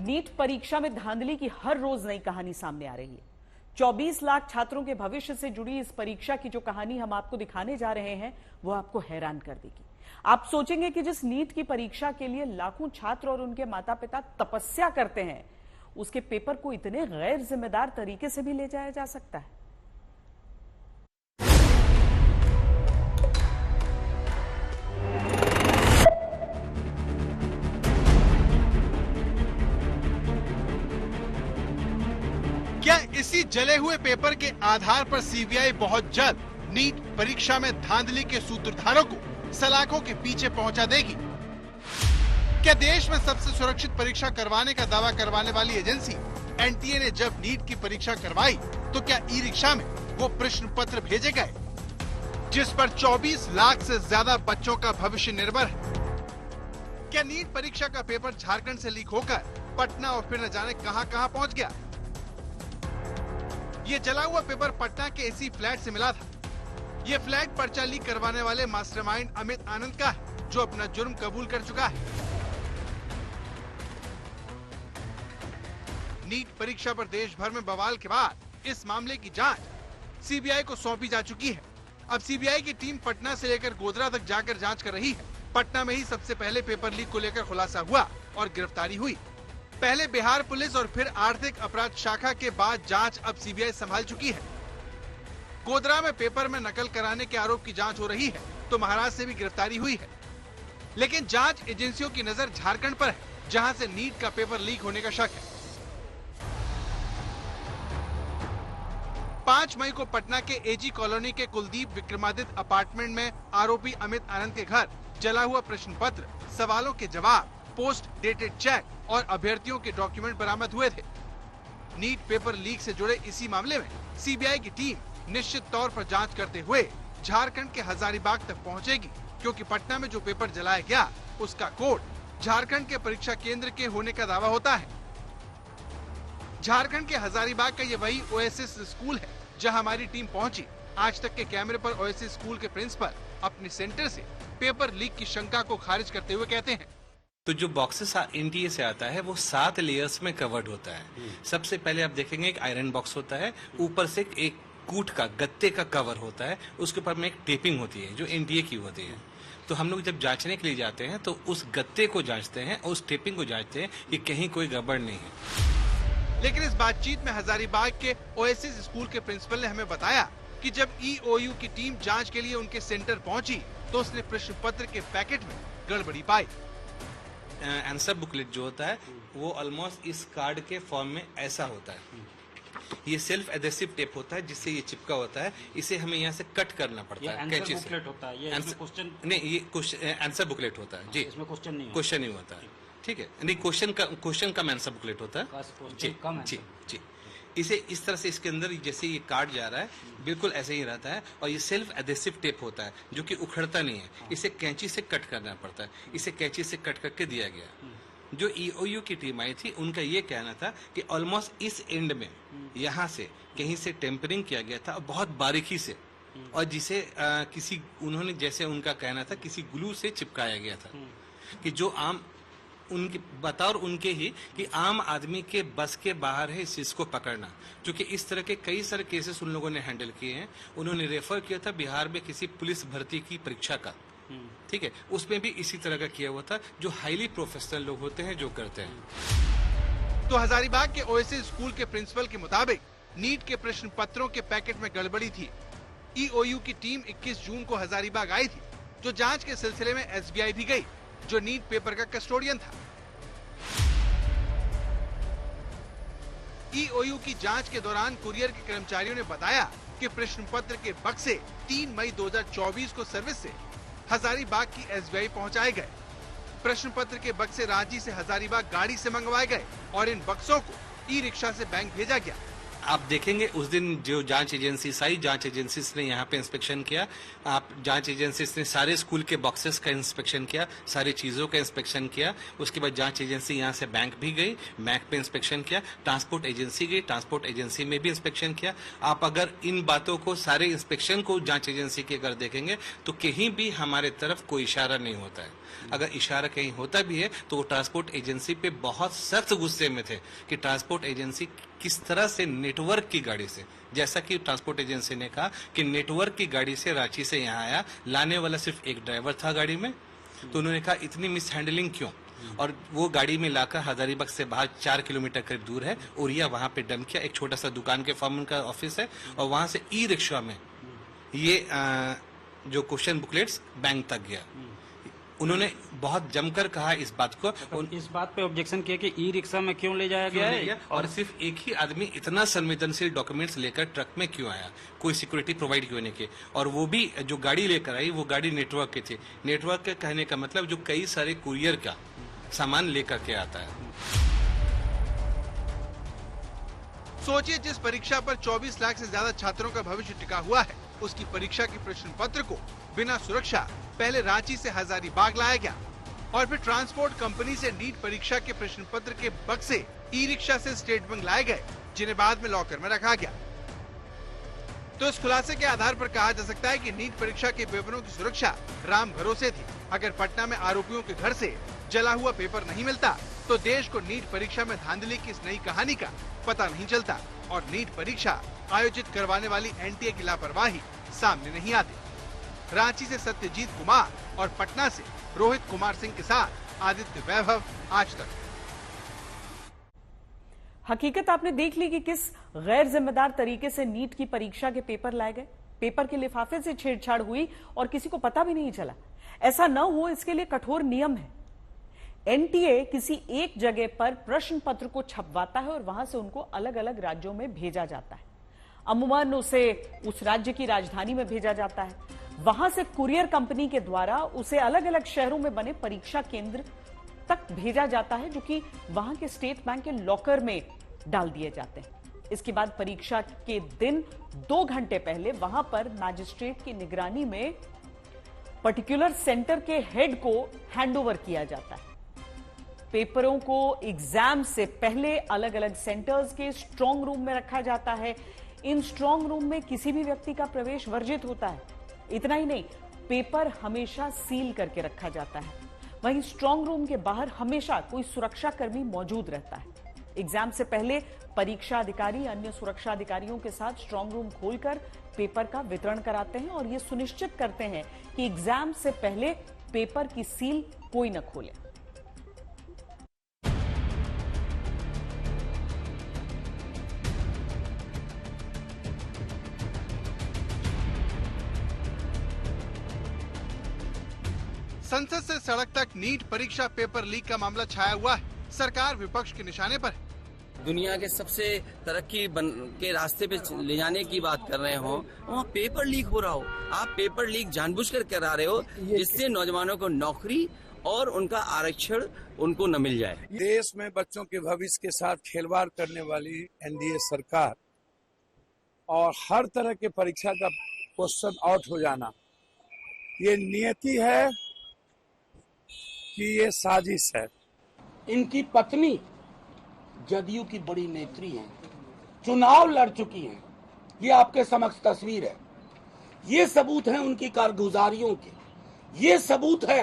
NEET परीक्षा में धांधली की हर रोज नई कहानी सामने आ रही है। 24 लाख छात्रों के भविष्य से जुड़ी इस परीक्षा की जो कहानी हम आपको दिखाने जा रहे हैं वो आपको हैरान कर देगी। आप सोचेंगे कि जिस नीट की परीक्षा के लिए लाखों छात्र और उनके माता पिता तपस्या करते हैं, उसके पेपर को इतने गैर जिम्मेदार तरीके से भी ले जाया जा सकता है। क्या इसी जले हुए पेपर के आधार पर सीबीआई बहुत जल्द नीट परीक्षा में धांधली के सूत्रधारों को सलाखों के पीछे पहुंचा देगी? क्या देश में सबसे सुरक्षित परीक्षा करवाने का दावा करवाने वाली एजेंसी एनटीए ने जब नीट की परीक्षा करवाई तो क्या ई रिक्शा में वो प्रश्न पत्र भेजे गए जिस पर 24 लाख से ज्यादा बच्चों का भविष्य निर्भर है? क्या नीट परीक्षा का पेपर झारखंड से लीक होकर पटना और फिर न जाने कहां पहुंच गया? ये जला हुआ पेपर पटना के इसी फ्लैट से मिला था। ये फ्लैट पर्चा लीक करवाने वाले मास्टरमाइंड अमित आनंद का है, जो अपना जुर्म कबूल कर चुका है। नीट परीक्षा पर देश भर में बवाल के बाद इस मामले की जांच सीबीआई को सौंपी जा चुकी है। अब सीबीआई की टीम पटना से लेकर गोधरा तक जाकर जांच कर रही है। पटना में ही सबसे पहले पेपर लीक को लेकर खुलासा हुआ और गिरफ्तारी हुई। पहले बिहार पुलिस और फिर आर्थिक अपराध शाखा के बाद जांच अब सीबीआई संभाल चुकी है। गोधरा में पेपर में नकल कराने के आरोप की जांच हो रही है तो महाराष्ट्र से भी गिरफ्तारी हुई है। लेकिन जांच एजेंसियों की नजर झारखंड पर है, जहां से नीट का पेपर लीक होने का शक है। 5 मई को पटना के एजी कॉलोनी के कुलदीप विक्रमादित्य अपार्टमेंट में आरोपी अमित आनंद के घर जला हुआ प्रश्न पत्र, सवालों के जवाब, पोस्ट डेटेड चेक और अभ्यर्थियों के डॉक्यूमेंट बरामद हुए थे। नीट पेपर लीक से जुड़े इसी मामले में सीबीआई की टीम निश्चित तौर पर जांच करते हुए झारखंड के हजारीबाग तक पहुंचेगी, क्योंकि पटना में जो पेपर जलाया गया उसका कोड झारखंड के परीक्षा केंद्र के होने का दावा होता है। झारखंड के हजारीबाग का ये वही ओएसिस स्कूल है जहां हमारी टीम पहुंची। आज तक के कैमरे पर ओएसिस स्कूल के प्रिंसिपल अपने सेंटर से पेपर लीक की शंका को खारिज करते हुए कहते हैं, तो जो बॉक्सेस एनटीए से आता है वो 7 लेयर्स में कवर्ड होता है। सबसे पहले आप देखेंगे एक आयरन बॉक्स होता है, ऊपर से एक कूट का गत्ते का कवर होता है, उसके ऊपर में एक टेपिंग होती है जो एनटीए की होती है। तो हम लोग जब जांचने के लिए जाते हैं तो उस गत्ते को जांचते हैं और उस टेपिंग को जांचते हैं कि कहीं कोई गड़बड़ नहीं है। लेकिन इस बातचीत में हजारीबाग के ओएसिस स्कूल के प्रिंसिपल ने हमें बताया कि जब ईओयू की टीम जांच के लिए उनके सेंटर पहुंची तो उसने प्रश्न पत्र के पैकेट में गड़बड़ी पाई। आंसर बुकलेट जो होता है वो ऑलमोस्ट इस कार्ड के फॉर्म में ऐसा होता है। ये सेल्फ एडेसिव टेप होता है जिससे ये चिपका होता है। इसे हमें यहाँ से कट करना पड़ता है कैंची से। होता है, ये क्वेश्चन नहीं, ये आंसर बुकलेट होता है जी। इसमें क्वेश्चन नहीं होता है, ठीक है। नहीं, क्वेश्चन का आंसर बुकलेट होता है जी जी। इसे इस तरह से इसके अंदर जैसे ये कार्ड जा रहा है बिल्कुल ऐसे ही रहता है और ये सेल्फ एडेसिव टेप होता है जो कि उखड़ता नहीं है। इसे कैंची से कट करना पड़ता है। इसे कैंची से कट करके दिया गया। जो ईओयू की टीम आई थी उनका ये कहना था कि ऑलमोस्ट इस एंड में यहाँ से कहीं से टेम्परिंग किया गया था बहुत बारीकी से, और जिसे उन्होंने जैसे उनका कहना था किसी ग्लू से चिपकाया गया था कि जो आम उनके बतौर उनके ही कि आम आदमी के बस के बाहर है इस चीज को पकड़ना। क्योंकि इस तरह के कई सारे केसेस उन लोगों ने हैंडल किए हैं। उन्होंने रेफर किया था बिहार में किसी पुलिस भर्ती की परीक्षा का, ठीक है, उसमें भी इसी तरह का किया हुआ था जो हाईली प्रोफेशनल लोग होते हैं जो करते हैं। तो हजारीबाग के ओएसिस स्कूल के प्रिंसिपल के मुताबिक नीट के प्रश्न पत्रों के पैकेट में गड़बड़ी थी। ईओयू की टीम 21 जून को हजारीबाग आई थी, जो जांच के सिलसिले में एसबीआई भी गई, जो नीट पेपर का कस्टोडियन था। ईओयू की जांच के दौरान कुरियर के कर्मचारियों ने बताया कि प्रश्न पत्र के बक्से 3 मई 2024 को सर्विस से हजारीबाग की एसबीआई पहुंचाए गए। प्रश्न पत्र के बक्से रांची से हजारीबाग गाड़ी से मंगवाए गए और इन बक्सों को ई रिक्शा से बैंक भेजा गया। आप देखेंगे उस दिन जो जांच एजेंसी आई, जांच एजेंसीज ने यहाँ पे इंस्पेक्शन किया। आप जांच एजेंसीज ने सारे स्कूल के बॉक्सेस का इंस्पेक्शन किया, सारी चीजों का इंस्पेक्शन किया। उसके बाद जांच एजेंसी यहाँ से बैंक भी गई, बैंक पे इंस्पेक्शन किया। ट्रांसपोर्ट एजेंसी गई, ट्रांसपोर्ट एजेंसी में भी इंस्पेक्शन किया। आप अगर इन बातों को, सारे इंस्पेक्शन को जांच एजेंसी के अगर देखेंगे तो कहीं भी हमारे तरफ कोई इशारा नहीं होता है। अगर इशारा कहीं होता भी है तो वो ट्रांसपोर्ट एजेंसी पे बहुत सख्त गुस्से में थे कि ट्रांसपोर्ट एजेंसी किस तरह से नेटवर्क की गाड़ी से, जैसा कि ट्रांसपोर्ट एजेंसी ने कहा कि नेटवर्क की गाड़ी से रांची से यहाँ आया, लाने वाला सिर्फ एक ड्राइवर था गाड़ी में। तो उन्होंने कहा इतनी मिस हैंडलिंग क्यों, और वो गाड़ी में लाकर हजारीबाग से बाहर 4 किलोमीटर करीब दूर है ओरिया, वहां पे डंप किया। एक छोटा सा दुकान के फॉर्मन का ऑफिस है, और वहां से ई रिक्शा में ये जो क्वेश्चन बुकलेट्स बैंक तक गया। उन्होंने बहुत जमकर कहा इस बात को। इस बात पे ऑब्जेक्शन किया कि ई रिक्शा में क्यों ले जाया गया है, और सिर्फ एक ही आदमी इतना संवेदनशील डॉक्यूमेंट्स लेकर ट्रक में क्यों आया, कोई सिक्योरिटी प्रोवाइड क्यों नहीं की। और वो भी जो गाड़ी लेकर आई वो गाड़ी नेटवर्क की थी। नेटवर्क के कहने का मतलब जो कई सारे कुरियर का सामान लेकर के आता है। सोचिए, जिस परीक्षा पर 24 लाख से ज्यादा छात्रों का भविष्य टिका हुआ है, उसकी परीक्षा के प्रश्न पत्र को बिना सुरक्षा पहले रांची से हजारीबाग लाया गया, और फिर ट्रांसपोर्ट कंपनी से नीट परीक्षा के प्रश्न पत्र के बक्से ई रिक्शा से स्टेट बैंक लाए गए, जिन्हें बाद में लॉकर में रखा गया। तो इस खुलासे के आधार पर कहा जा सकता है कि नीट परीक्षा के पेपरों की सुरक्षा राम भरोसे थी। अगर पटना में आरोपियों के घर से जला हुआ पेपर नहीं मिलता तो देश को नीट परीक्षा में धांधली की इस नई कहानी का पता नहीं चलता, और नीट परीक्षा आयोजित करवाने वाली एनटीए की लापरवाही सामने नहीं आती। रांची से सत्यजीत कुमार और पटना से रोहित कुमार सिंह के साथ आदित्य वैभव, आज तक। हकीकत आपने देख ली कि किस गैर जिम्मेदार तरीके से नीट की परीक्षा के पेपर लाए गए। पेपर के लिफाफे से छेड़छाड़ हुई और किसी को पता भी नहीं चला। ऐसा न हो इसके लिए कठोर नियम है। एनटीए किसी एक जगह पर प्रश्न पत्र को छपवाता है और वहां से उनको अलग अलग राज्यों में भेजा जाता है। अमूमन उसे उस राज्य की राजधानी में भेजा जाता है, वहां से कुरियर कंपनी के द्वारा उसे अलग अलग शहरों में बने परीक्षा केंद्र तक भेजा जाता है, जो कि वहां के स्टेट बैंक के लॉकर में डाल दिए जाते हैं। इसके बाद परीक्षा के दिन 2 घंटे पहले वहां पर मैजिस्ट्रेट की निगरानी में पर्टिकुलर सेंटर के हेड को हैंडओवर किया जाता है। पेपरों को एग्जाम से पहले अलग अलग सेंटर्स के स्ट्रांग रूम में रखा जाता है। इन स्ट्रांग रूम में किसी भी व्यक्ति का प्रवेश वर्जित होता है। इतना ही नहीं, पेपर हमेशा सील करके रखा जाता है। वहीं स्ट्रांग रूम के बाहर हमेशा कोई सुरक्षा कर्मी मौजूद रहता है। एग्जाम से पहले परीक्षा अधिकारी अन्य सुरक्षा अधिकारियों के साथ स्ट्रांग रूम खोलकर पेपर का वितरण कराते हैं और यह सुनिश्चित करते हैं कि एग्जाम से पहले पेपर की सील कोई न खोले। संसद से सड़क तक नीट परीक्षा पेपर लीक का मामला छाया हुआ है। सरकार विपक्ष के निशाने पर है। दुनिया के सबसे तरक्की के रास्ते पे ले जाने की बात कर रहे हो, वहाँ पेपर लीक हो रहा हो। आप पेपर लीक जानबूझकर करा रहे हो, जिससे नौजवानों को नौकरी और उनका आरक्षण उनको न मिल जाए। देश में बच्चों के भविष्य के साथ खिलवाड़ करने वाली एनडीए सरकार और हर तरह के परीक्षा का क्वेश्चन आउट हो जाना, ये नियति है कि ये साजिश है। इनकी पत्नी जदयू की बड़ी नेत्री हैं, चुनाव लड़ चुकी हैं। ये आपके समक्ष तस्वीर है। ये सबूत है उनकी कारगुजारियों के। ये सबूत है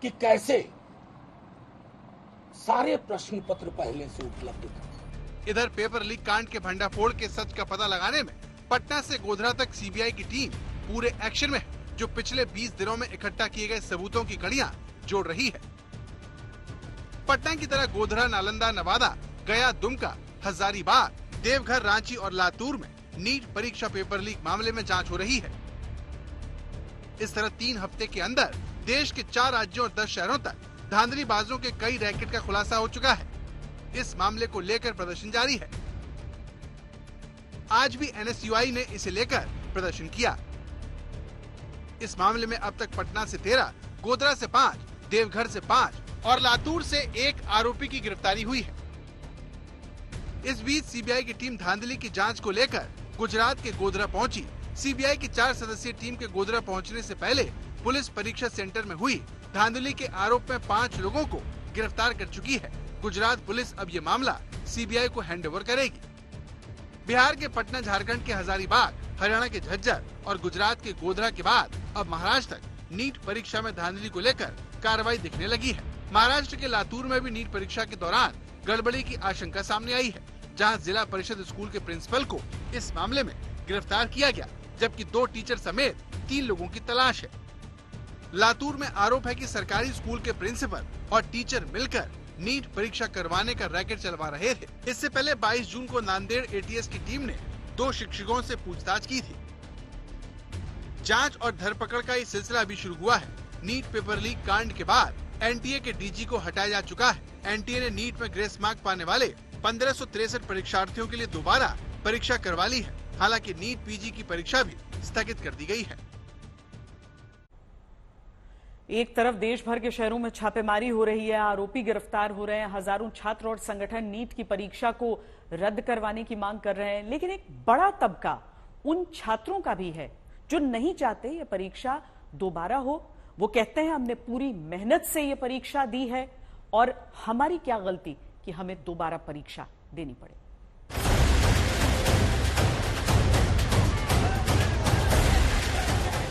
कि कैसे सारे प्रश्न पत्र पहले से उपलब्ध थे। इधर पेपर लीक कांड के भंडाफोड़ के सच का पता लगाने में पटना से गोधरा तक सीबीआई की टीम पूरे एक्शन में है, जो पिछले 20 दिनों में इकट्ठा किए गए सबूतों की कड़ियां जोड़ रही है। पटना की तरह गोधरा, नालंदा, नवादा, गया, दुमका, हजारीबाग, देवघर, रांची और लातूर में नीट परीक्षा पेपर लीक मामले में जांच हो रही है। इस तरह 3 हफ्ते के अंदर देश के 4 राज्यों और 10 शहरों तक धांधलीबाजों के कई रैकेट का खुलासा हो चुका है। इस मामले को लेकर प्रदर्शन जारी है। आज भी एनएसयूआई ने इसे लेकर प्रदर्शन किया। इस मामले में अब तक पटना से 13, गोधरा से 5, देवघर से 5 और लातूर से 1 आरोपी की गिरफ्तारी हुई है। इस बीच सीबीआई की टीम धांधली की जांच को लेकर गुजरात के गोधरा पहुंची। सीबीआई की 4 सदस्यीय टीम के गोधरा पहुंचने से पहले पुलिस परीक्षा सेंटर में हुई धांधली के आरोप में 5 लोगों को गिरफ्तार कर चुकी है। गुजरात पुलिस अब ये मामला सीबीआई को हैंडओवर करेगी। बिहार के पटना, झारखंड के हजारीबाग, हरियाणा के झज्जर और गुजरात के गोधरा के बाद अब महाराष्ट्र तक नीट परीक्षा में धांधली को लेकर कार्रवाई दिखने लगी है। महाराष्ट्र के लातूर में भी नीट परीक्षा के दौरान गड़बड़ी की आशंका सामने आई है, जहां जिला परिषद स्कूल के प्रिंसिपल को इस मामले में गिरफ्तार किया गया, जबकि 2 टीचर समेत 3 लोगों की तलाश है। लातूर में आरोप है कि सरकारी स्कूल के प्रिंसिपल और टीचर मिलकर नीट परीक्षा करवाने का रैकेट चलवा रहे थे। इससे पहले 22 जून को नांदेड़ एटीएस की टीम ने 2 शिक्षकों से पूछताछ की थी। जांच और धरपकड़ का ये सिलसिला अभी शुरू हुआ है। नीट पेपर लीक कांड के बाद एनटीए के डीजी को हटाया जा चुका है। एनटीए ने नीट में ग्रेस मार्क पाने वाले 1563 परीक्षार्थियों के लिए दोबारा परीक्षा करवा ली है। हालांकि नीट पीजी की परीक्षा भी स्थगित कर दी गई है। एक तरफ देश भर के शहरों में छापेमारी हो रही है, आरोपी गिरफ्तार हो रहे हैं, हजारों छात्र और संगठन नीट की परीक्षा को रद्द करवाने की मांग कर रहे हैं। लेकिन एक बड़ा तबका उन छात्रों का भी है जो नहीं चाहते ये परीक्षा दोबारा हो। वो कहते हैं हमने पूरी मेहनत से ये परीक्षा दी है और हमारी क्या गलती कि हमें दोबारा परीक्षा देनी पड़े।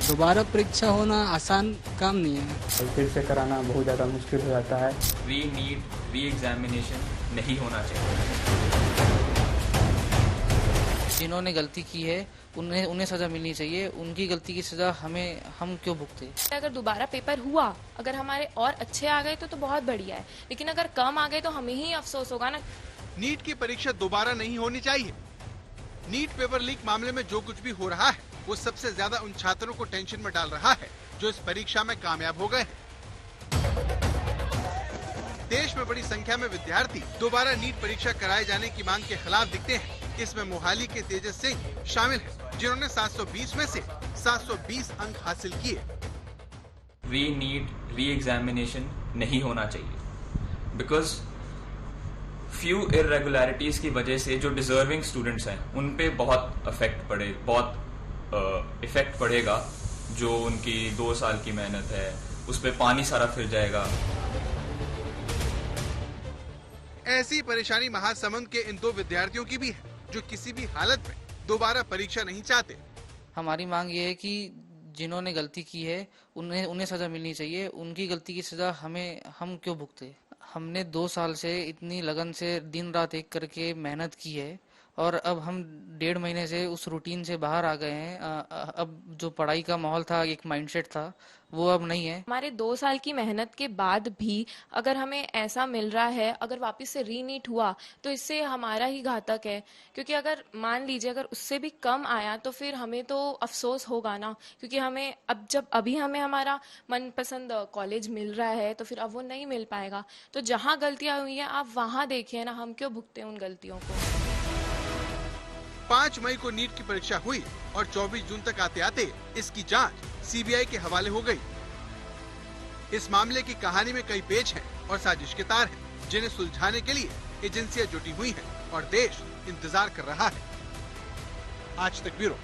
दोबारा परीक्षा होना आसान काम नहीं है। फिर से कराना बहुत ज़्यादा मुश्किल हो जाता है। री एग्जामिनेशन नहीं होना चाहिए। जिन्होंने गलती की है उन्हें सजा मिलनी चाहिए। उनकी गलती की सजा हम क्यों भुगते। अगर दोबारा पेपर हुआ, अगर हमारे और अच्छे आ गए तो बहुत बढ़िया है, लेकिन अगर कम आ गए तो हमें ही अफसोस होगा ना। नीट की परीक्षा दोबारा नहीं होनी चाहिए। नीट पेपर लीक मामले में जो कुछ भी हो रहा है वो सबसे ज्यादा उन छात्रों को टेंशन में डाल रहा है जो इस परीक्षा में कामयाब हो गए हैं। देश में बड़ी संख्या में विद्यार्थी दोबारा नीट परीक्षा कराए जाने की मांग के खिलाफ दिखते हैं। इसमें मोहाली के तेजस सिंह शामिल हैं, जिन्होंने 720 में से 720 अंक हासिल किए। री एग्जामिनेशन नहीं होना चाहिए बिकॉज फ्यू इरेगुलरिटीज की वजह से जो डिजर्विंग स्टूडेंट्स हैं उन पे बहुत इफेक्ट पड़ेगा। जो उनकी 2 साल की मेहनत है उस पे पानी सारा फिर जाएगा। ऐसी परेशानी महासमुंद के इन 2 विद्यार्थियों की भी है जो किसी भी हालत में दोबारा परीक्षा नहीं चाहते। हमारी मांग ये है कि जिन्होंने गलती की है उन्हें सजा मिलनी चाहिए। उनकी गलती की सजा हम क्यों भुगते। हमने 2 साल से इतनी लगन से दिन रात एक करके मेहनत की है और अब हम 1.5 महीने से उस रूटीन से बाहर आ गए हैं। अब जो पढ़ाई का माहौल था, एक माइंडसेट था, वो अब नहीं है। हमारे 2 साल की मेहनत के बाद भी अगर हमें ऐसा मिल रहा है, अगर वापस से रीनीट हुआ तो इससे हमारा ही घातक है। क्योंकि अगर मान लीजिए अगर उससे भी कम आया तो फिर हमें तो अफसोस होगा ना, क्योंकि हमें अभी हमें हमारा मनपसंद कॉलेज मिल रहा है तो फिर अब वो नहीं मिल पाएगा। तो जहाँ गलतियां हुई हैं आप वहाँ देखिए ना, हम क्यों भुगते उन गलतियों को। 5 मई को नीट की परीक्षा हुई और 24 जून तक आते आते इसकी जांच सीबीआई के हवाले हो गई। इस मामले की कहानी में कई पेच हैं और साजिश के तार हैं, जिन्हें सुलझाने के लिए एजेंसियां जुटी हुई हैं और देश इंतजार कर रहा है। आज तक ब्यूरो।